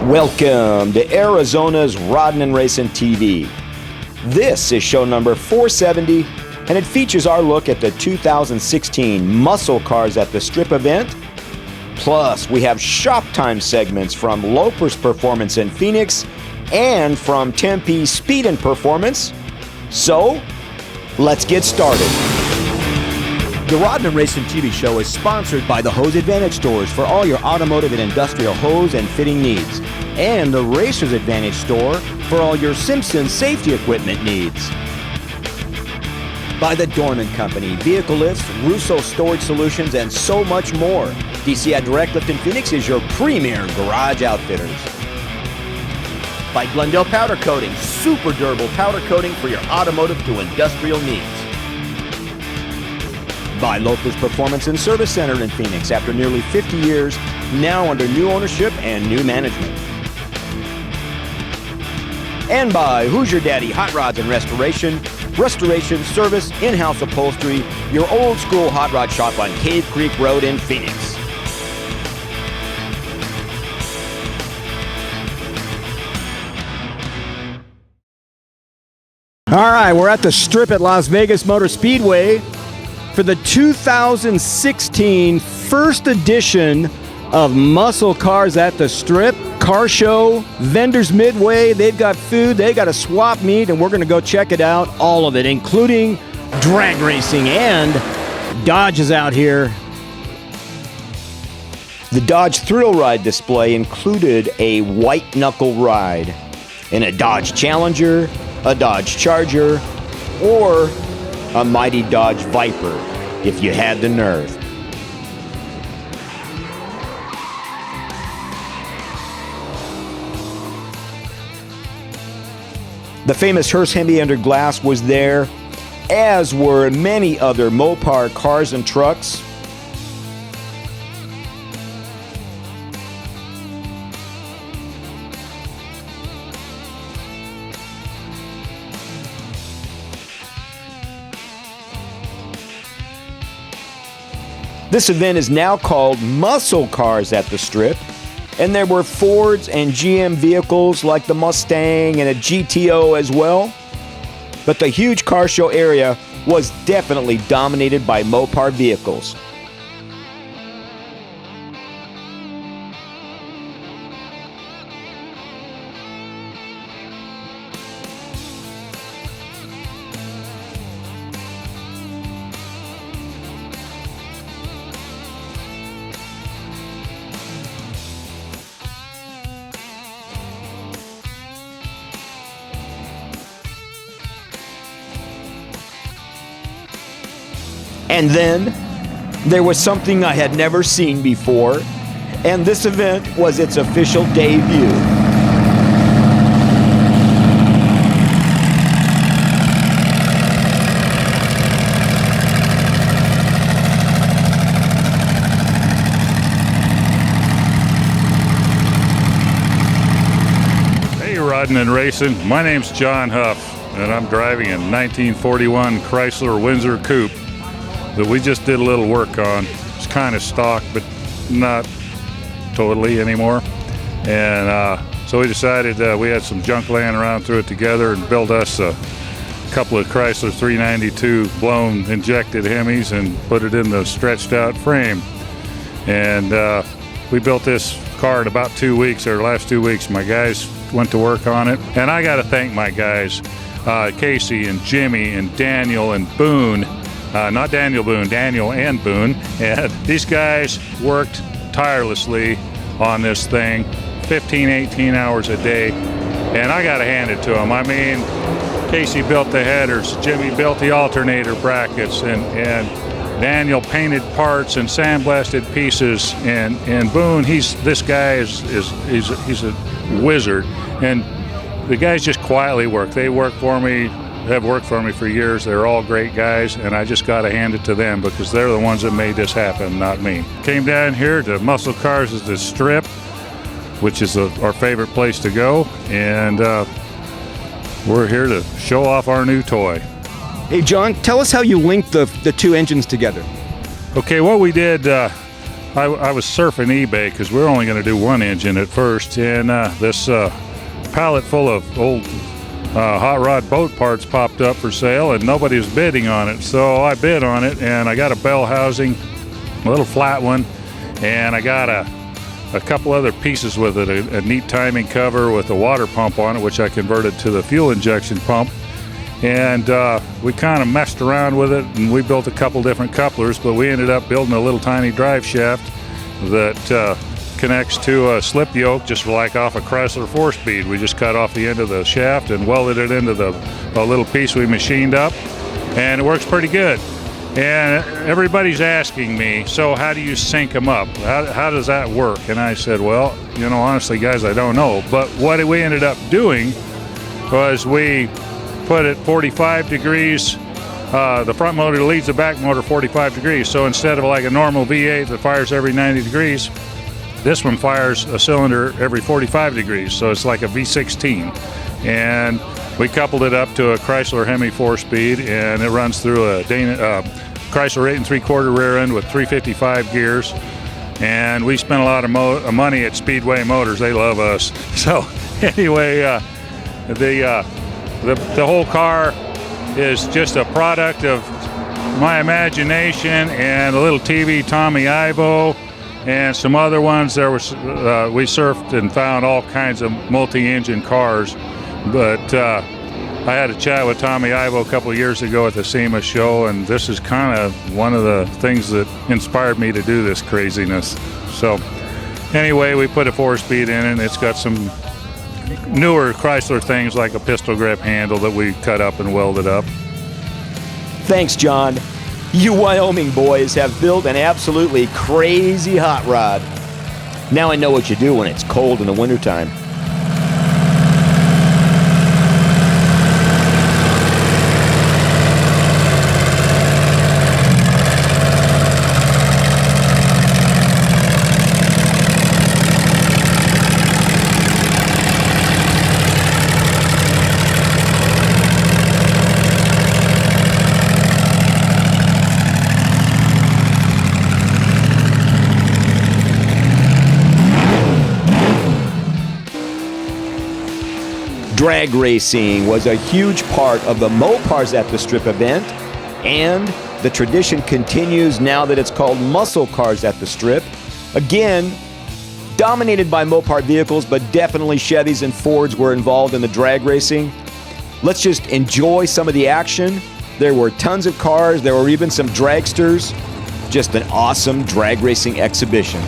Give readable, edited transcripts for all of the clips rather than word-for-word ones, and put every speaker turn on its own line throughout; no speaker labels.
Welcome to Arizona's Roddin' and Racing TV. This is show number 470, and it features our look at the 2016 Muscle Cars at the Strip event. Plus, we have shop time segments from Loper's Performance in Phoenix and from Tempe Speed and Performance. So, let's get started.
The Roddin' and Racing TV show is sponsored by the Hose Advantage stores for all your automotive and industrial hose and fitting needs, and the Racers Advantage store for all your Simpson safety equipment needs. By the Dorman Company, vehicle lifts, Russo Storage Solutions, and so much more. DCI Direct Lift in Phoenix is your premier garage outfitters. By Glendale Powder Coating, super durable powder coating for your automotive to industrial needs. By Loper's Performance and Service Center in Phoenix, after nearly 50 years, now under new ownership and new management. And by Who's Your Daddy Hot Rods and Restoration, restoration, service, in-house upholstery, your old school hot rod shop on Cave Creek Road in Phoenix. All right, we're at the Strip at Las Vegas Motor Speedway for the 2016 first edition of Muscle Cars at the Strip car show. Vendors Midway, they've got food, they got a swap meet, and we're going to go check it out, all of it, including drag racing, and Dodge is out here. The Dodge Thrill Ride display included a white knuckle ride in a Dodge Challenger, a Dodge Charger, or a mighty Dodge Viper, if you had the nerve. The famous Hearst Hemi under glass was there, as were many other Mopar cars and trucks. This event is now called Muscle Cars at the Strip, and there were Fords and GM vehicles like the Mustang and a GTO as well. But the huge car show area was definitely dominated by Mopar vehicles. And then there was something I had never seen before, and this event was its official debut.
Hey, Roddin' and Racing. My name's John Huff, and I'm driving a 1941 Chrysler Windsor Coupe that we just did a little work on. It's kind of stock, but not totally anymore. And so we decided we had some junk laying around, threw it together, and built us a couple of Chrysler 392 blown injected Hemis and put it in the stretched out frame. And we built this car in about 2 weeks, or last 2 weeks. My guys went to work on it. And I got to thank my guys, Casey and Jimmy and Daniel and Boone. Not Daniel Boone, Daniel and Boone. And these guys worked tirelessly on this thing, 15, 18 hours a day. And I got to hand it to them. I mean, Casey built the headers, Jimmy built the alternator brackets, and Daniel painted parts and sandblasted pieces. And Boone, this guy is a wizard. And the guys just quietly work. They work for me, have worked for me for years. They're all great guys, and I just got to hand it to them because they're the ones that made this happen, not me. Came down here to Muscle Cars at the Strip, which is our favorite place to go, and we're here to show off our new toy.
Hey, John, tell us how you linked the two engines together.
Okay, what we did, I was surfing eBay because we were only going to do one engine at first, and this pallet full of old hot rod boat parts popped up for sale, and nobody was bidding on it. So I bid on it, and I got a bell housing, a little flat one, and I got a couple other pieces with it, a neat timing cover with a water pump on it, which I converted to the fuel injection pump. And we kind of messed around with it, and we built a couple different couplers, but we ended up building a little tiny drive shaft that connects to a slip yoke, just like off a Chrysler 4-speed. We just cut off the end of the shaft and welded it into a little piece we machined up, and it works pretty good. And everybody's asking me, so how do you sync them up? How does that work? And I said, well, you know, honestly, guys, I don't know. But what we ended up doing was we put it 45 degrees. The front motor leads the back motor 45 degrees. So instead of like a normal V8 that fires every 90 degrees, this one fires a cylinder every 45 degrees. So it's like a V16. And we coupled it up to a Chrysler Hemi 4-speed, and it runs through a Chrysler 8 3/4 rear end with 355 gears. And we spent a lot of money at Speedway Motors. They love us. So anyway, the whole car is just a product of my imagination and a little TV Tommy Ivo and some other ones. There was we surfed and found all kinds of multi-engine cars, but I had a chat with Tommy Ivo a couple of years ago at the SEMA show, and this is kind of one of the things that inspired me to do this craziness. So anyway, we put a 4-speed in it, and it's got some newer Chrysler things like a pistol grip handle that we cut up and welded up.
Thanks, John. You Wyoming boys have built an absolutely crazy hot rod. Now I know what you do when it's cold in the wintertime. Drag racing was a huge part of the Mopars at the Strip event, and the tradition continues now that it's called Muscle Cars at the Strip. Again, dominated by Mopar vehicles, but definitely Chevys and Fords were involved in the drag racing. Let's just enjoy some of the action. There were tons of cars, there were even some dragsters. Just an awesome drag racing exhibition.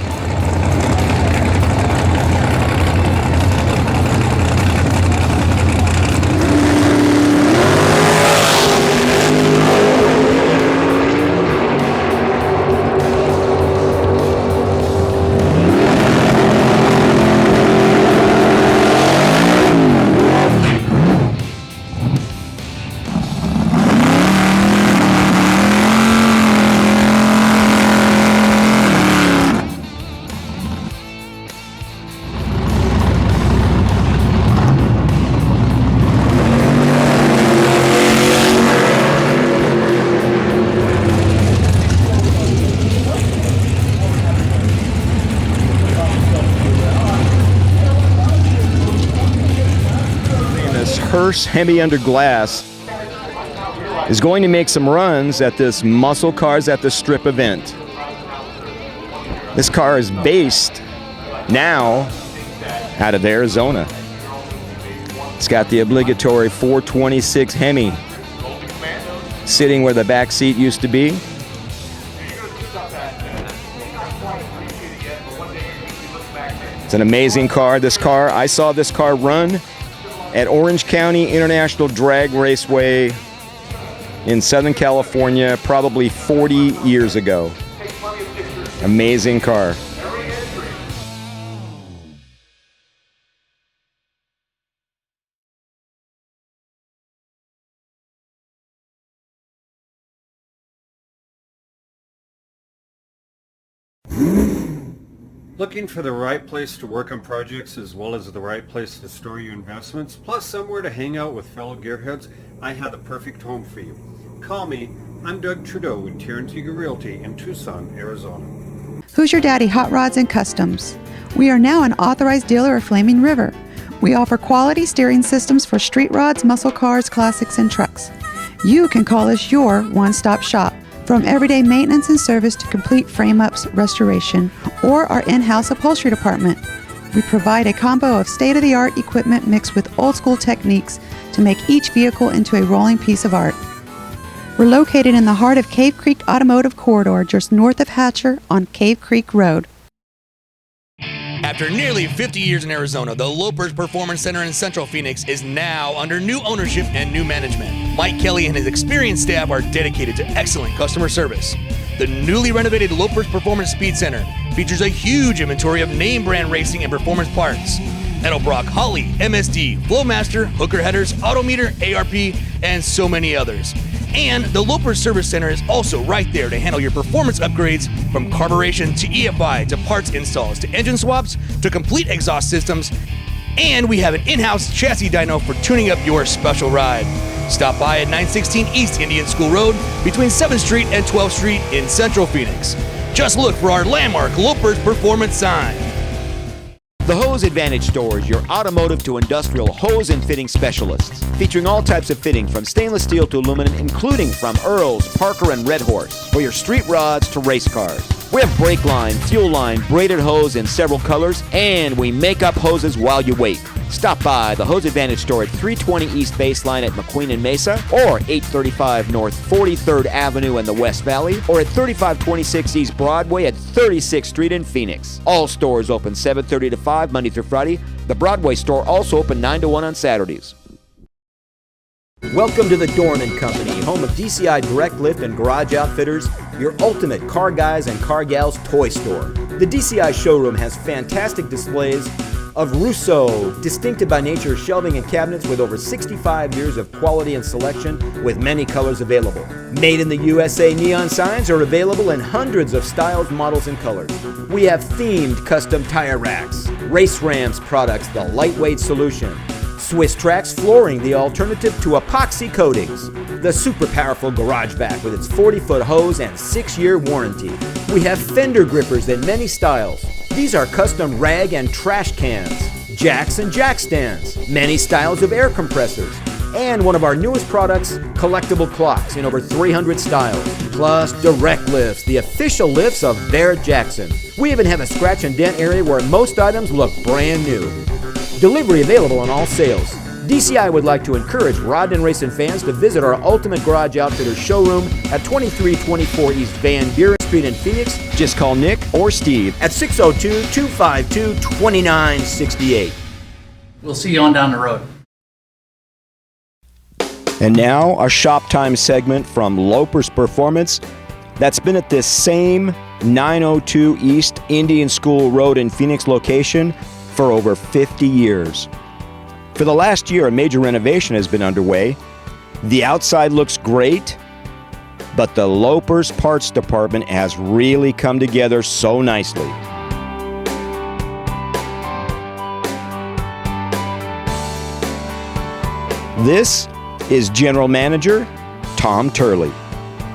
Hearse Hemi Under Glass is going to make some runs at this Muscle Cars at the Strip event. This car is based now out of Arizona. It's got the obligatory 426 Hemi sitting where the back seat used to be. It's an amazing car. I saw this car run at Orange County International Drag Raceway in Southern California probably 40 years ago. Amazing car.
Looking for the right place to work on projects as well as the right place to store your investments, plus somewhere to hang out with fellow gearheads? I have the perfect home for you. Call me. I'm Doug Trudeau with Terrence Eager Realty in Tucson, Arizona.
Who's Your Daddy Hot Rods and Customs. We are now an authorized dealer of Flaming River. We offer quality steering systems for street rods, muscle cars, classics, and trucks. You can call us your one-stop shop. From everyday maintenance and service to complete frame-ups, restoration, or our in-house upholstery department. We provide a combo of state-of-the-art equipment mixed with old-school techniques to make each vehicle into a rolling piece of art. We're located in the heart of Cave Creek Automotive Corridor, just north of Hatcher on Cave Creek Road.
After nearly 50 years in Arizona, the Lopers Performance Center in Central Phoenix is now under new ownership and new management. Mike Kelly and his experienced staff are dedicated to excellent customer service. The newly renovated Lopers Performance Speed Center features a huge inventory of name brand racing and performance parts. Edelbrock, Holly, MSD, Flowmaster, Hooker Headers, Autometer, ARP, and so many others. And the Lopers Service Center is also right there to handle your performance upgrades from carburation to EFI to parts installs to engine swaps to complete exhaust systems. And we have an in-house chassis dyno for tuning up your special ride. Stop by at 916 East Indian School Road between 7th Street and 12th Street in Central Phoenix. Just look for our landmark Lopers Performance sign.
The Hose Advantage Store is your automotive to industrial hose and fitting specialists, featuring all types of fitting from stainless steel to aluminum, including from Earls, Parker, and Red Horse, for your street rods to race cars. We have brake line, fuel line, braided hose in several colors, and we make up hoses while you wait. Stop by the Hose Advantage Store at 320 East Baseline at McQueen and Mesa, or 835 North 43rd Avenue in the West Valley, or at 3526 East Broadway at 36th Street in Phoenix. All stores open 7:30 to 5 Monday through Friday. The Broadway store also open 9 to 1 on Saturdays. Welcome to the Dorn & Company, home of DCI Direct Lift and Garage Outfitters, your ultimate car guys and car gals toy store. The DCI showroom has fantastic displays of Rousseau, distinctive by nature shelving and cabinets with over 65 years of quality and selection with many colors available. Made in the USA neon signs are available in hundreds of styles, models, and colors. We have themed custom tire racks, Race Rams products, the lightweight solution, Swiss Trax flooring, the alternative to epoxy coatings, the super powerful garage vac with its 40-foot hose and 6-year warranty. We have fender grippers in many styles. These are custom rag and trash cans, jacks and jack stands, many styles of air compressors, and one of our newest products, collectible clocks in over 300 styles, plus direct lifts, the official lifts of Barrett-Jackson. We even have a scratch and dent area where most items look brand new. Delivery available on all sales. DCI would like to encourage rod and racing fans to visit our Ultimate Garage Outfitters showroom at 2324 East Van Buren Street in Phoenix. Just call Nick or Steve at 602-252-2968.
We'll see you on down the road.
And now a shop time segment from Lopers Performance that's been at this same 902 East Indian School Road in Phoenix location for over 50 years. For the last year, a major renovation has been underway. The outside looks great, but the Lopers Parts Department has really come together so nicely. This is General Manager Tom Turley.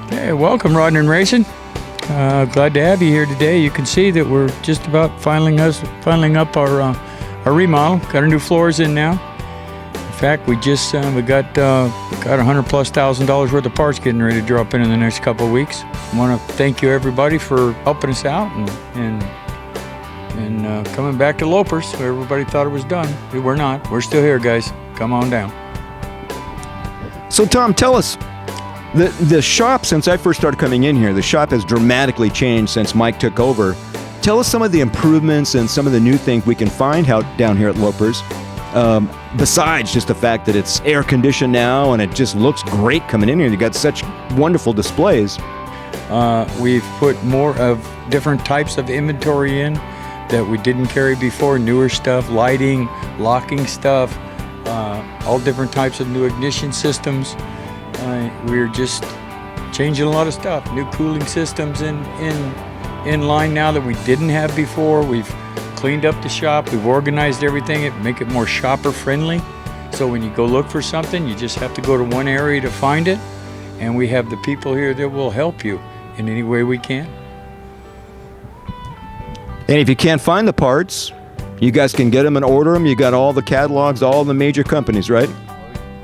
Hey, welcome, Rodden and Racing. Glad to have you here today. You can see that we're just about filing up our remodel. Got our new floors in now. In fact, we just we got $100,000+ worth of parts getting ready to drop in the next couple of weeks. I want to thank you everybody for helping us out and coming back to Lopers. So everybody thought it was done. We're not. We're still here, guys. Come on down.
So Tom, tell us, the shop, since I first started coming in here, the shop has dramatically changed since Mike took over. Tell us some of the improvements and some of the new things we can find out down here at Lopers, besides just the fact that it's air conditioned now and it just looks great coming in here. You got such wonderful displays.
We've put more of different types of inventory in that we didn't carry before, newer stuff, lighting, locking stuff, all different types of new ignition systems. We're just changing a lot of stuff. New cooling systems in line now that we didn't have before. We've cleaned up the shop. We've organized everything to make it more shopper friendly. So when you go look for something, you just have to go to one area to find it. And we have the people here that will help you in any way we can.
And if you can't find the parts, you guys can get them and order them. You got all the catalogs, all the major companies, right?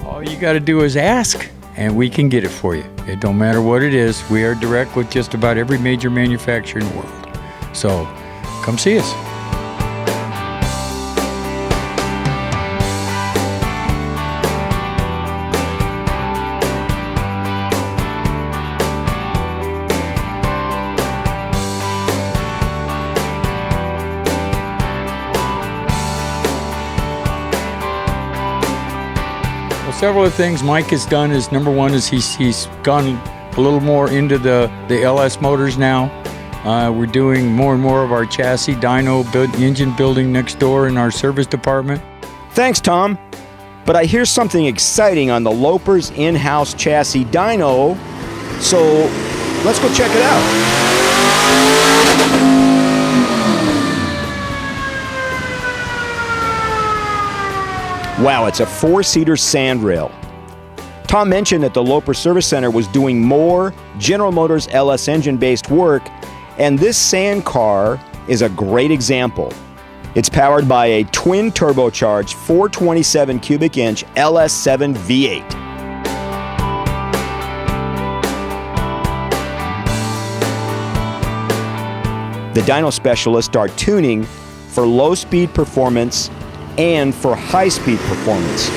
All you got to do is ask, and we can get it for you. It don't matter what it is. We are direct with just about every major manufacturer in the world. So come see us. Several of the things Mike has done is, number one, is he's gone a little more into the LS motors now. We're doing more and more of our chassis dyno engine building next door in our service department.
Thanks, Tom. But I hear something exciting on the Lopers in-house chassis dyno, so let's go check it out. Wow, it's a 4-seater sandrail. Tom mentioned that the Loper Service Center was doing more General Motors LS engine-based work, and this sand car is a great example. It's powered by a twin turbocharged 427 cubic inch LS7 V8. The dyno specialists are tuning for low-speed performance and for high-speed performance.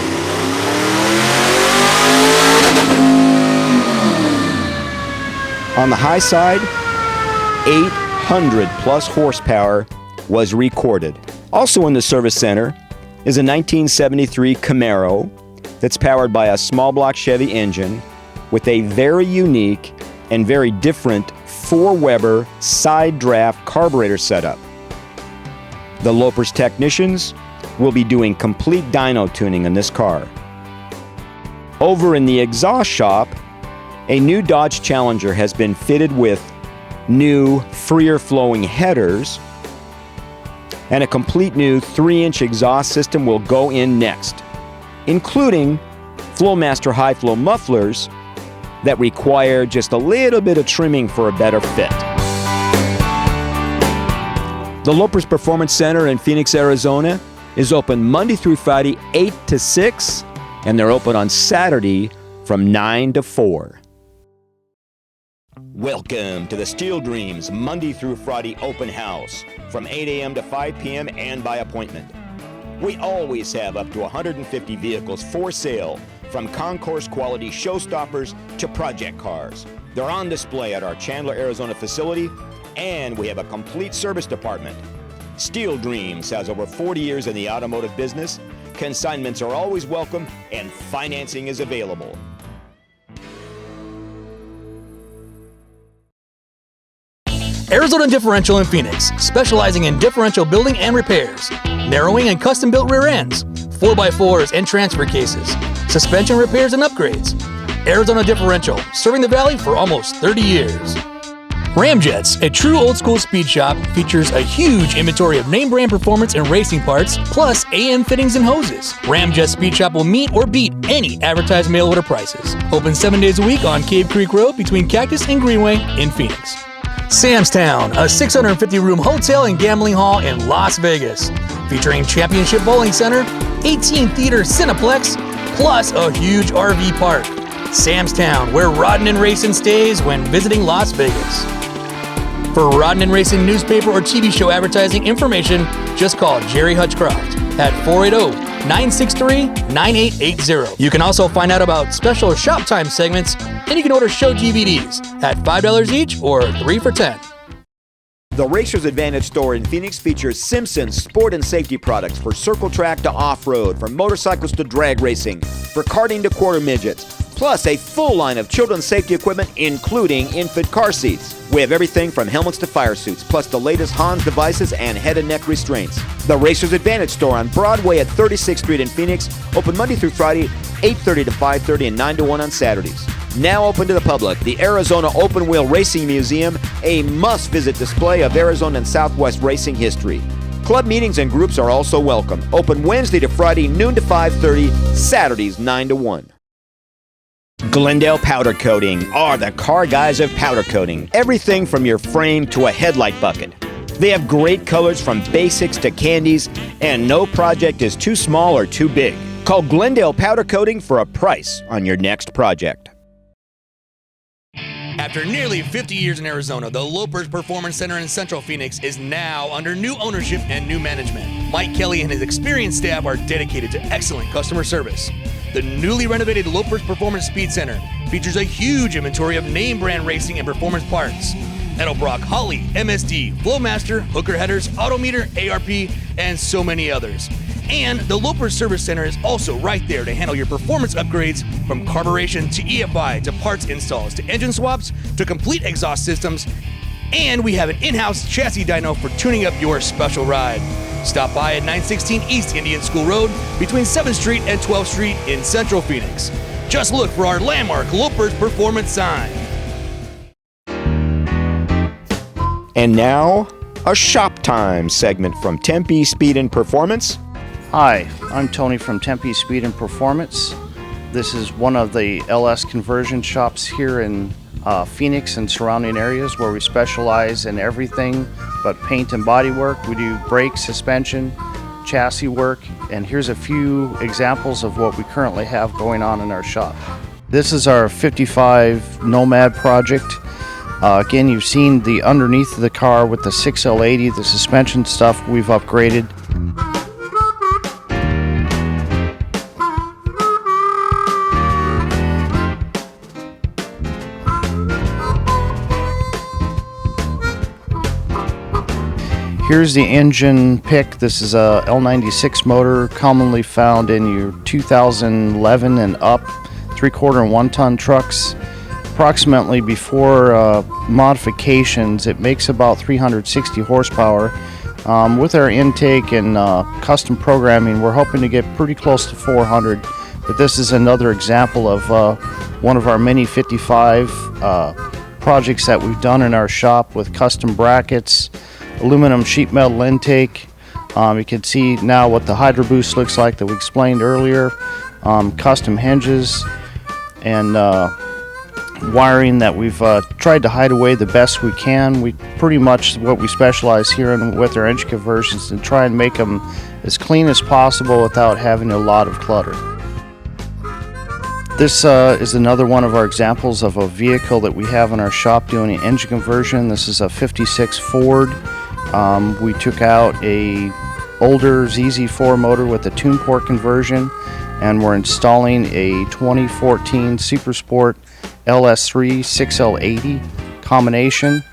On the high side, 800 plus horsepower was recorded. Also in the service center is a 1973 Camaro that's powered by a small block Chevy engine with a very unique and very different 4-Weber side draft carburetor setup. The Lopers technicians will be doing complete dyno tuning in this car. Over in the exhaust shop, a new Dodge Challenger has been fitted with new freer flowing headers, and a complete new 3-inch exhaust system will go in next, including Flowmaster high flow mufflers that require just a little bit of trimming for a better fit. The Lopers Performance Center in Phoenix, Arizona is open Monday through Friday, 8 to 6, and they're open on Saturday from 9 to 4. Welcome to the Steel Dreams Monday through Friday open house from 8 a.m. to 5 p.m. and by appointment. We always have up to 150 vehicles for sale, from concourse quality showstoppers to project cars. They're on display at our Chandler, Arizona facility, and we have a complete service department. Steel Dreams has over 40 years in the automotive business. Consignments are always welcome, and financing is available.
Arizona Differential in Phoenix, specializing in differential building and repairs, narrowing and custom-built rear ends, 4x4s and transfer cases, suspension repairs and upgrades. Arizona Differential, serving the Valley for almost 30 years. Ramjets, a true old-school speed shop, features a huge inventory of name-brand performance and racing parts, plus AM fittings and hoses. Ramjet Speed Shop will meet or beat any advertised mail order prices. Open 7 days a week on Cave Creek Road between Cactus and Greenway in Phoenix. Sam's Town, a 650-room hotel and gambling hall in Las Vegas, featuring Championship Bowling Center, 18-theater Cineplex, plus a huge RV park. Sam's Town, where Rodden and Racing stays when visiting Las Vegas. For Rodden and Racing newspaper or TV show advertising information, just call Jerry Hutchcroft at 480-963-9880. You can also find out about special shop time segments, and you can order show DVDs at $5 each or 3 for $10.
The Racers Advantage store in Phoenix features Simpson's sport and safety products for circle track to off-road, from motorcycles to drag racing, for karting to quarter midgets, plus a full line of children's safety equipment, including infant car seats. We have everything from helmets to fire suits, plus the latest Hans devices and head and neck restraints. The Racers Advantage store on Broadway at 36th Street in Phoenix, open Monday through Friday, 8:30 to 5:30 and 9 to 1 on Saturdays. Now open to the public, the Arizona Open Wheel Racing Museum, a must-visit display of Arizona and Southwest racing history. Club meetings and groups are also welcome. Open Wednesday to Friday, noon to 5:30, Saturdays 9 to 1. Glendale Powder Coating are the car guys of powder coating. Everything from your frame to a headlight bucket. They have great colors from basics to candies, and no project is too small or too big. Call Glendale Powder Coating for a price on your next project.
After nearly 50 years in Arizona, the Lopers Performance Center in Central Phoenix is now under new ownership and new management. Mike Kelly and his experienced staff are dedicated to excellent customer service. The newly renovated Lopers Performance Speed Center features a huge inventory of name brand racing and performance parts. Edelbrock, Holly, MSD, Flowmaster, Hooker Headers, Autometer, ARP, and so many others. And the Lopers Service Center is also right there to handle your performance upgrades from carburation to EFI to parts installs to engine swaps to complete exhaust systems. And we have an in-house chassis dyno for tuning up your special ride. Stop by at 916 East Indian School Road between 7th Street and 12th Street in Central Phoenix. Just look for our landmark Lopers Performance sign.
And now, a Shop Time segment from Tempe Speed and Performance.
Hi, I'm Tony from Tempe Speed and Performance. This is one of the LS conversion shops here in Phoenix and surrounding areas where we specialize in everything but paint and body work. We do brake, suspension, chassis work, and here's a few examples of what we currently have going on in our shop. This is our 55 Nomad project. Again, you've seen the underneath of the car with the 6L80, the suspension stuff we've upgraded. Here's the engine pick. This is a L96 motor commonly found in your 2011 and up 3/4 and 1 ton trucks. Approximately before modifications, it makes about 360 horsepower. With our intake and custom programming, we're hoping to get pretty close to 400, but this is another example of one of our many 55 projects that we've done in our shop with custom brackets, aluminum sheet metal intake. You can see now what the Hydro Boost looks like that we explained earlier, custom hinges, and wiring that we've tried to hide away the best we can. We pretty much what we specialize here in with our engine conversions and try and make them as clean as possible without having a lot of clutter. This is another one of our examples of a vehicle that we have in our shop doing an engine conversion. This is a 56 Ford. We took out a older ZZ4 motor with a tune port conversion, and we're installing a 2014 Super Sport LS3 6L80 combination.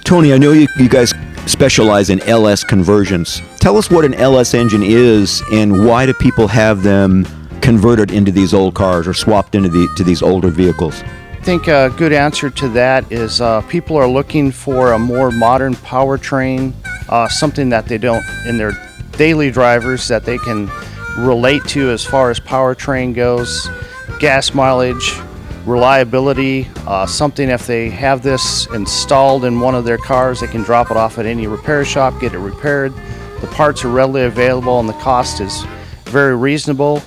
Tony, I know you guys specialize in LS conversions. Tell us what an LS engine is and why do people have them converted into these old cars or swapped into these older vehicles?
I think a good answer to that is people are looking for a more modern powertrain, something that they don't in their daily drivers that they can relate to as far as powertrain goes, gas mileage, reliability, something if they have this installed in one of their cars, they can drop it off at any repair shop, get it repaired. The parts are readily available and the cost is very reasonable.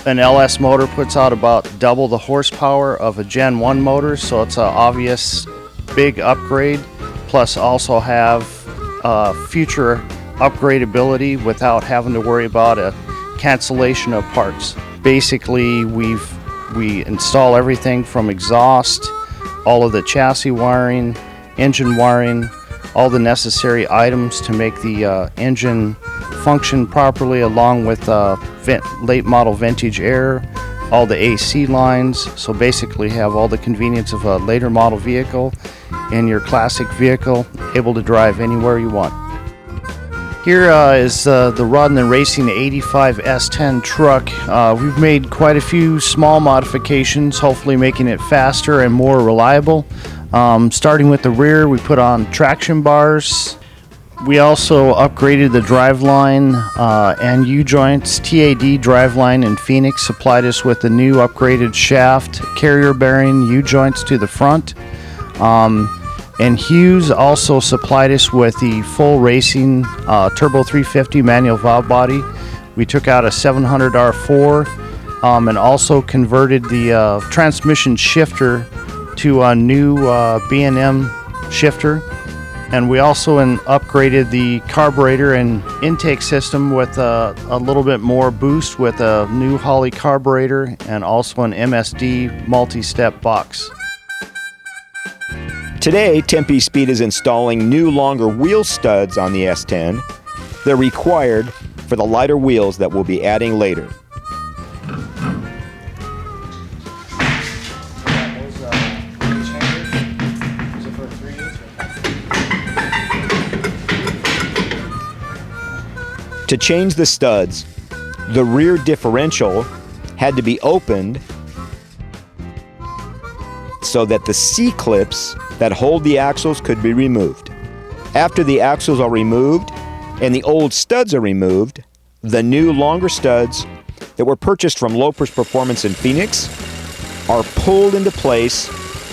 An LS motor puts out about double the horsepower of a Gen 1 motor, so it's an obvious big upgrade, plus also have future upgradability without having to worry about a cancellation of parts. Basically, we install everything from exhaust, all of the chassis wiring, engine wiring, all the necessary items to make the engine function properly, along with late model vintage air, all the AC lines. So basically have all the convenience of a later model vehicle in your classic vehicle, able to drive anywhere you want. Here is the Rodden Racing 85 S10 truck. We've made quite a few small modifications, hopefully making it faster and more reliable. Starting with the rear, we put on traction bars. We also upgraded the driveline and U-joints. TAD driveline in Phoenix supplied us with the new upgraded shaft, carrier bearing, U-joints to the front. And Hughes also supplied us with the full racing Turbo 350 manual valve body. We took out a 700 R4 and also converted the transmission shifter to a new B&M shifter. And we also upgraded the carburetor and intake system with a little bit more boost with a new Holley carburetor and also an MSD multi-step box.
Today, Tempe Speed is installing new longer wheel studs on the S10. They're required for the lighter wheels that we'll be adding later. To change the studs, the rear differential had to be opened so that the C-clips that hold the axles could be removed. After the axles are removed and the old studs are removed, the new longer studs that were purchased from Lopers Performance in Phoenix are pulled into place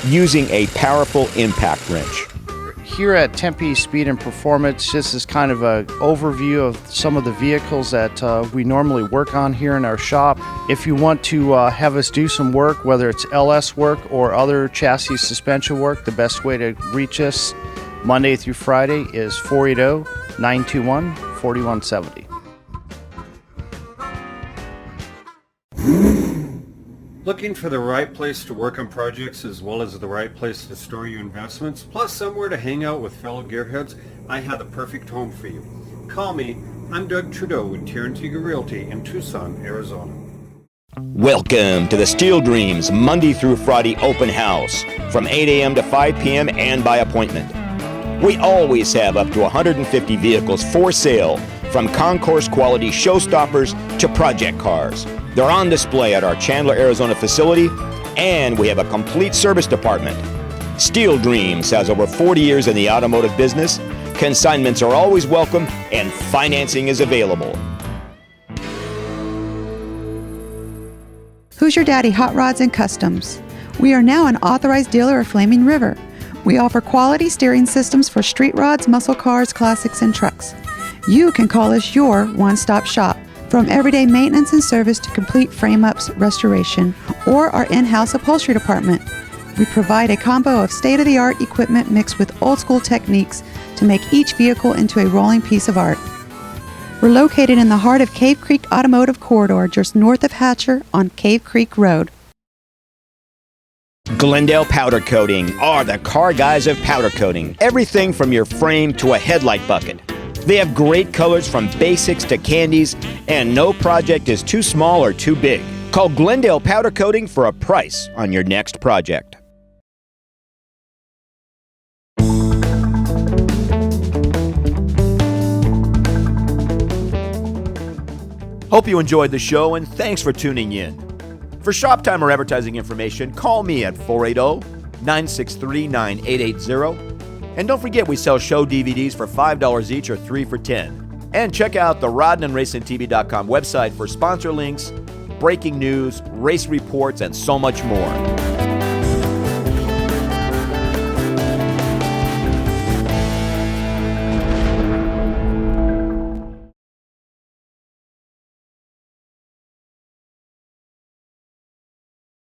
using a powerful impact wrench.
Here at Tempe Speed and Performance, this is kind of an overview of some of the vehicles that we normally work on here in our shop. If you want to have us do some work, whether it's LS work or other chassis suspension work, the best way to reach us Monday through Friday is 480-921-4170.
Looking for the right place to work on projects as well as the right place to store your investments, plus somewhere to hang out with fellow gearheads? I have the perfect home for you. Call me. I'm Doug Trudeau with Tirantiga Realty in Tucson, Arizona.
Welcome to the Steel Dreams Monday through Friday open house from 8 a.m. to 5 p.m. and by appointment. We always have up to 150 vehicles for sale, from concourse quality showstoppers to project cars. They're on display at our Chandler, Arizona facility, and we have a complete service department. Steel Dreams has over 40 years in the automotive business. Consignments are always welcome, and financing is available.
Who's Your Daddy Hot Rods and Customs? We are now an authorized dealer of Flaming River. We offer quality steering systems for street rods, muscle cars, classics, and trucks. You can call us your one-stop shop. From everyday maintenance and service to complete frame-ups, restoration, or our in-house upholstery department. We provide a combo of state-of-the-art equipment mixed with old-school techniques to make each vehicle into a rolling piece of art. We're located in the heart of Cave Creek Automotive Corridor, just north of Hatcher on Cave Creek Road.
Glendale Powder Coating are the car guys of powder coating. Everything from your frame to a headlight bucket. They have great colors from basics to candies, and no project is too small or too big. Call Glendale Powder Coating for a price on your next project. Hope you enjoyed the show, and thanks for tuning in. For shop time or advertising information, call me at 480-963-9880. And don't forget, we sell show DVDs for $5 each or 3 for $10. And check out the rodnandracingtv.com website for sponsor links, breaking news, race reports, and so much more.